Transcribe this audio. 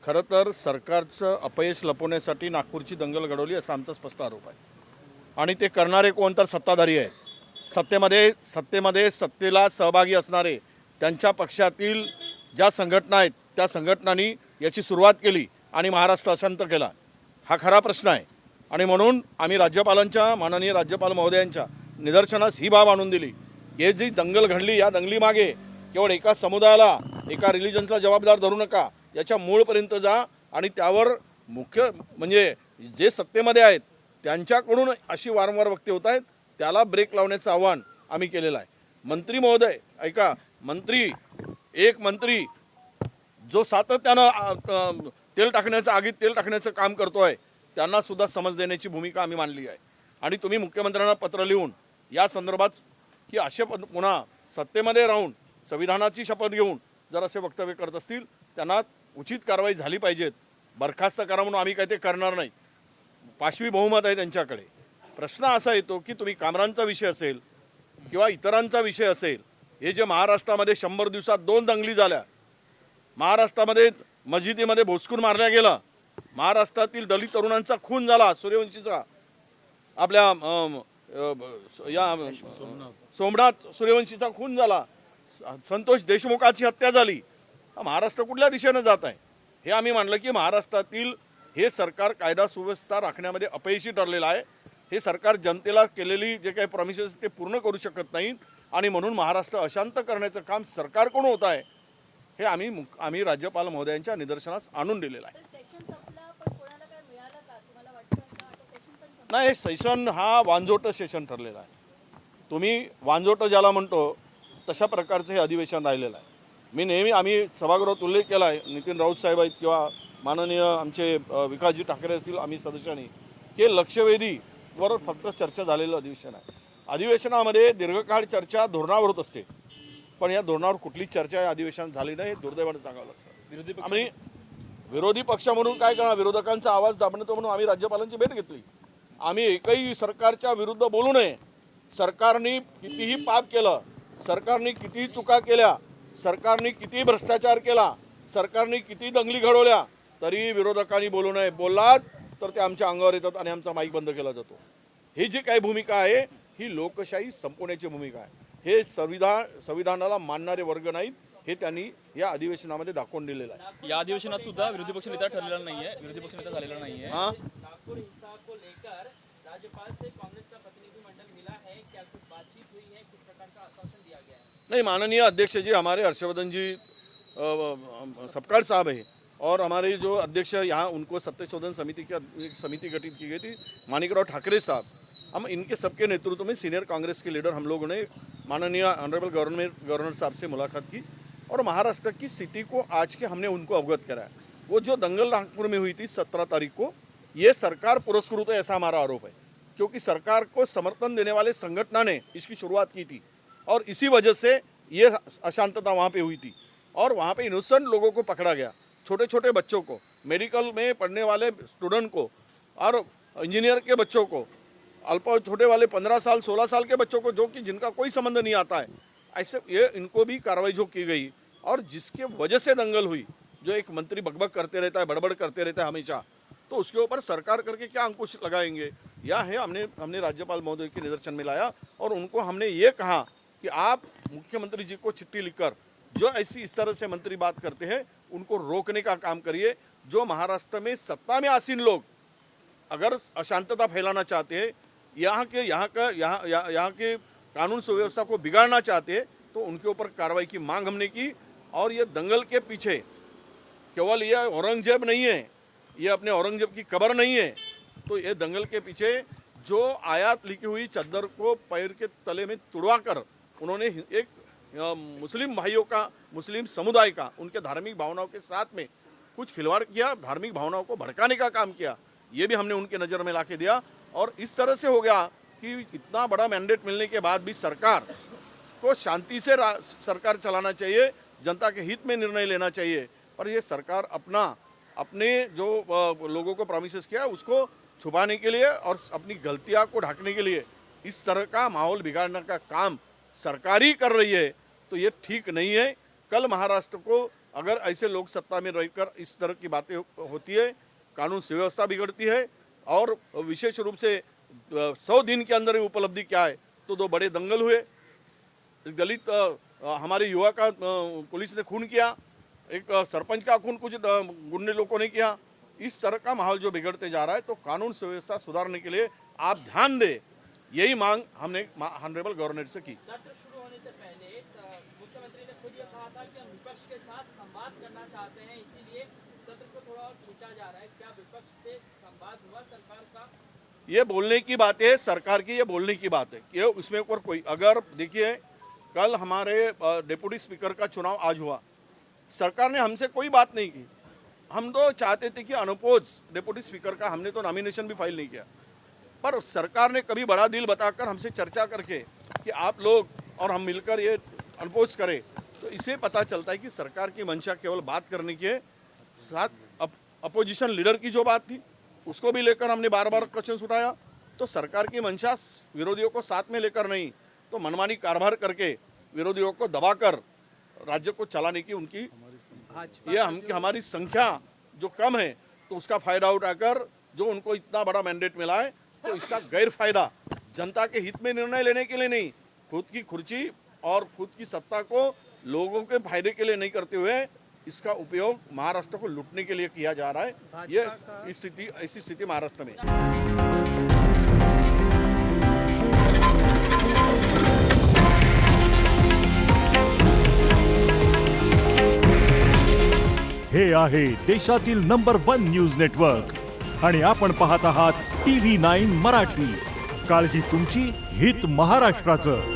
खरं तर सरकारचं अपयश लपवण्यासाठी नागपूरची दंगल घडवली असा आमचा स्पष्ट आरोप आहे आणि ते करणारे कोण तर सत्ताधारी आहेत। सत्तेमध्ये सत्तेला सहभागी असणारे त्यांच्या पक्षातील ज्या संघटना आहेत त्या संघटनांनी याची सुरुवात केली आणि महाराष्ट्र अशांत केला। हा खरा प्रश्न आहे आणि म्हणून आम्ही राज्यपालांच्या माननीय राज्यपाल महोदयांच्या निदर्शनास ही बाब आणून दिली। हे जी दंगल घडली या दंगलीमागे केवळ एका समुदायाला एका रिलिजनचा जबाबदार धरू नका, याच्या मूळपर्यंत जा आणि त्यावर मुख्य म्हणजे जे सत्तेमध्ये आहेत त्यांच्याकडून अशी वारंवार वक्तव्य होत आहेत, त्याला ब्रेक लावण्याचं आव्हान आम्ही केलेलं आहे। मंत्री महोदय ऐका, एक मंत्री जो सातत्यानं तेल टाकण्याचं आगीत तेल टाकण्याचं काम करतोय त्यांना सुद्धा समज देण्याची भूमिका आम्ही मांडली आहे आणि तुम्ही मुख्यमंत्र्यांना पत्र लिहून या संदर्भात की असे पुन्हा सत्तेमध्ये राहून संविधानाची शपथ घेऊन जर असे वक्तव्य करत असतील त्यांना उचित कारवाई झाली पाहिजेत। बरखास्त करा म्हणून आम्ही काही ते करणार नाही, पाशवी बहुमत आहे त्यांच्याकडे। प्रश्न असा येतो की तुम्ही कामरांचा विषय असेल किंवा इतरांचा विषय असेल, हे जे महाराष्ट्रामध्ये 100 दिवसात 2 दंगली झाल्या, महाराष्ट्रामध्ये मस्जिदीमध्ये भोसकून मारल्या गेला, महाराष्ट्रातील दलित तरुणांचा खून झाला, सूर्यवंशीचा आपल्या या सोमनाथ सूर्यवंशीचा खून झाला, संतोष देशमुखाची हत्या झाली, महाराष्ट्र कुठल्या दिशेने जात आहे हे आम्ही मानलं की महाराष्ट्रातील हे सरकार कायदा सुव्यवस्था राखण्यामध्ये अपयशी ठरलेलं आहे। हे सरकार जनतेला केलेली जे काही प्रॉमिसेस ते पूर्ण करू शकत नाहीत आणि म्हणून महाराष्ट्र अशांत करण्याचं काम सरकारकडून होत आहे, हे आम्ही राज्यपाल महोदयांच्या निदर्शनास आणून दिलेलं आहे। नाही, सेशन हा वांजोट सेशन ठरलेला आहे। तुम्ही वांजोट ज्याला म्हणतो तशा प्रकारचं हे अधिवेशन राहिलेलं आहे। मी नेहमी आम्ही सभागृहात उल्लेख केला आहे, नितीन राऊत साहेब आहेत किंवा माननीय आमचे विकासजी ठाकरे असतील, आम्ही सदस्यांनी, हे लक्षवेधीवर फक्त चर्चा झालेलं अधिवेशन आहे। अधिवेशनामध्ये दीर्घकाळ चर्चा धोरणावर होत असते, पण या धोरणावर कुठलीच चर्चा या अधिवेशनात झाली नाही, दुर्दैवाने सांगावं लागतं। आम्ही विरोधी पक्ष म्हणून काय करणार, विरोधकांचा आवाज दाबणं म्हणून आम्ही राज्यपालांची भेट घेतली। आम्ही एकही सरकारच्या विरुद्ध बोलू नये, सरकारने कितीही पाप केलं, सरकारने कितीही चुका केल्या, सरकारने कितीही भ्रष्टाचार केला, सरकारने किती दंगली घडवल्या, तरी विरोधकांनी बोलू नये। बोललात तर ते आमच्या अंगावर येतात आणि आमचा माईक बंद केला जातो। ही जी काही भूमिका आहे ही लोकशाही संपवण्याची भूमिका आहे। हे संविधानाला मानणारे वर्ग नाहीत, हे त्यांनी या अधिवेशनामध्ये दाखवून दिलेलं आहे। या अधिवेशनात सुद्धा विरोधी पक्ष नेता ठरलेला नाहीये, विरोधी पक्ष नेता झालेला नाहीये। नागपुर हिंसा को लेकर राज्यपाल से कांग्रेस का प्रतिनिधिमंडल मिला है, क्या कुछ बातचीत हुई है, किस प्रकार का आश्वासन दिया गया है? नहीं, माननीय अध्यक्ष जी हमारे हर्षवर्धन जी सपकाळ साहब है और हमारे जो अध्यक्ष यहाँ उनको सत्य शोधन समिति की एक समिति गठित की गई थी, माणिकराव ठाकरे साहब, हम इनके सबके नेतृत्व में सीनियर कांग्रेस के लीडर हम लोगों ने माननीय ऑनरेबल गवर्नर साहब से मुलाकात की और महाराष्ट्र की स्थिति को आज के हमने उनको अवगत कराया। वो जो दंगल नागपुर में हुई थी 17 तारीख को, ये सरकार पुरस्कृत है ऐसा हमारा आरोप है, क्योंकि सरकार को समर्थन देने वाले संगठन ने इसकी शुरुआत की थी और इसी वजह से ये अशांतता वहाँ पे हुई थी और वहाँ पे इनोसेंट लोगों को पकड़ा गया, छोटे छोटे बच्चों को, मेडिकल में पढ़ने वाले स्टूडेंट को और इंजीनियर के बच्चों को, अल्प छोटे वाले 15 साल 16 साल के बच्चों को, जो कि जिनका कोई संबंध नहीं आता है, ऐसे ये इनको भी कार्रवाई जो की गई और जिसके वजह से दंगल हुई, जो एक मंत्री बकबक करते रहता है, बड़बड़ करते रहता है हमेशा, तो उसके ऊपर सरकार करके क्या अंकुश लगाएंगे, या है हमने राज्यपाल महोदय के निदर्शन में लाया और उनको हमने ये कहा कि आप मुख्यमंत्री जी को चिट्ठी लिखकर जो इस तरह से मंत्री बात करते हैं उनको रोकने का काम करिए। जो महाराष्ट्र में सत्ता में आसीन लोग अगर अशांतता फैलाना चाहते हैं, यहाँ के कानून सुव्यवस्था को बिगाड़ना चाहते हैं, तो उनके ऊपर कार्रवाई की मांग हमने की। और ये दंगल के पीछे केवल ये औरंगजेब नहीं है, ये अपने औरंगजेब की कब्र नहीं है, तो ये दंगल के पीछे जो आयात लिखी हुई चद्दर को पैर के तले में तुड़वा कर उन्होंने एक मुस्लिम भाइयों का, मुस्लिम समुदाय का, उनके धार्मिक भावनाओं के साथ में कुछ खिलवाड़ किया, धार्मिक भावनाओं को भड़काने का काम किया, ये भी हमने उनके नज़र में लाके दिया। और इस तरह से हो गया कि इतना बड़ा मैंडेट मिलने के बाद भी सरकार को शांति से सरकार चलाना चाहिए, जनता के हित में निर्णय लेना चाहिए, पर ये सरकार अपने जो लोगों को प्रॉमिसेस किया उसको छुपाने के लिए और अपनी गलतियां को ढकने के लिए इस तरह का माहौल बिगाड़ने का काम सरकार ही कर रही है, तो ये ठीक नहीं है। कल महाराष्ट्र को अगर ऐसे लोग सत्ता में रहकर इस तरह की बातें होती है, कानून सुव्यवस्था बिगड़ती है। और विशेष रूप से 100 दिन के अंदर उपलब्धि क्या है, तो 2 बड़े दंगल हुए, दलित हमारे युवा का पुलिस ने खून किया, एक सरपंच का खून कुछ गुंडे लोगों ने किया। इस तरह का माहौल जो बिगड़ते जा रहा है, तो कानून सुव्यवस्था सुधारने के लिए आप ध्यान दें, यही मांग हमने ऑनरेबल गवर्नर से की। सत्र शुरू होने से पहले मुख्यमंत्री ने खुद ये कहा था कि हम विपक्ष के साथ संवाद करना चाहते हैं, इसीलिए सत्र को थोड़ा और खींचा जा रहा है। क्या विपक्ष से संवाद हुआ सरकार का? ये बोलने की बात है, सरकार की ये बोलने की बात है कि उसमें ऊपर कोई, अगर देखिए कल हमारे डिप्टी स्पीकर का चुनाव आज हुआ, सरकार ने हमसे कोई बात नहीं की। हम तो चाहते थे कि अनपोज डिप्टी स्पीकर का, हमने तो नॉमिनेशन भी फाइल नहीं किया, पर सरकार ने कभी बड़ा दिल बताकर हमसे चर्चा करके कि आप लोग और हम मिलकर ये अनपोज करें, तो इससे पता चलता है कि सरकार की मंशा केवल बात करने की है। साथ अपोजिशन लीडर की जो बात थी उसको भी लेकर हमने बार बार क्वेश्चन उठाया, तो सरकार की मंशा विरोधियों को साथ में लेकर नहीं, तो मनमानी कारभार करके विरोधियों को दबाकर राज्य को चलाने की उनकी ये हमारी संख्या जो कम है, तो उसका फायदा उठाकर जो उनको इतना बड़ा मैंडेट मिला है, तो इसका गैर फायदा जनता के हित में निर्णय लेने के लिए नहीं, खुद की कुर्सी और खुद की सत्ता को लोगों के फायदे के लिए नहीं करते हुए इसका उपयोग महाराष्ट्र को लूटने के लिए किया जा रहा है। ये ऐसी स्थिति महाराष्ट्र में। हे आहे देशातील नंबर 1 न्यूज नेटवर्क आणि आपण पाहत आहात TV9 मराठी। काळजी तुमची, हित महाराष्ट्राचं।